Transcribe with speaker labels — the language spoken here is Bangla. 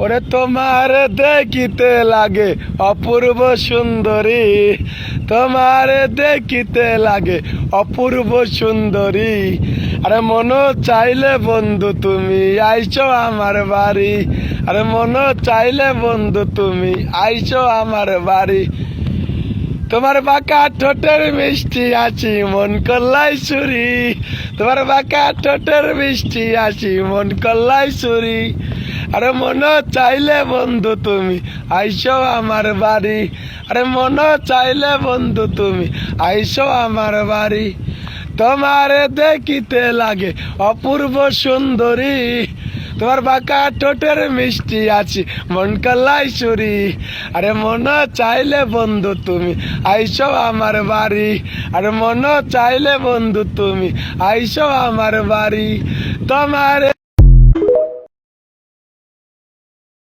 Speaker 1: ওরে তোমার দেখিতে লাগে অপূর্ব সুন্দরী, তোমার দেখিতে লাগে অপূর্ব সুন্দরী। আরে মন চাইলে বন্ধু তুমি আইছো আমার বাড়ি, আরে মন চাইলে বন্ধু তুমি আইছো আমার বাড়ি। তোমার বাঁকা ঠোঁটের মিষ্টি আছি মন কল্লাই চুরি, তোমার বাঁকা ঠোঁটের মিষ্টি আছি মন কল্লাই চুরি। আরে মন চাইলে বন্ধু তুমি আইসো আমার বাড়ি, আরে মন চাইলে বন্ধু তুমি আইসো আমার বাড়ি। তোমার দেখিতে লাগে অপূর্ব সুন্দরী, তোমার বাঁকা ঠোঁটের মিষ্টি আছি মন কল্লাই চুরি। আরে মন চাইলে বন্ধু তুমি আইসো আমার বাড়ি, আরে মন চাইলে বন্ধু তুমি আইসো আমার বাড়ি। তোমার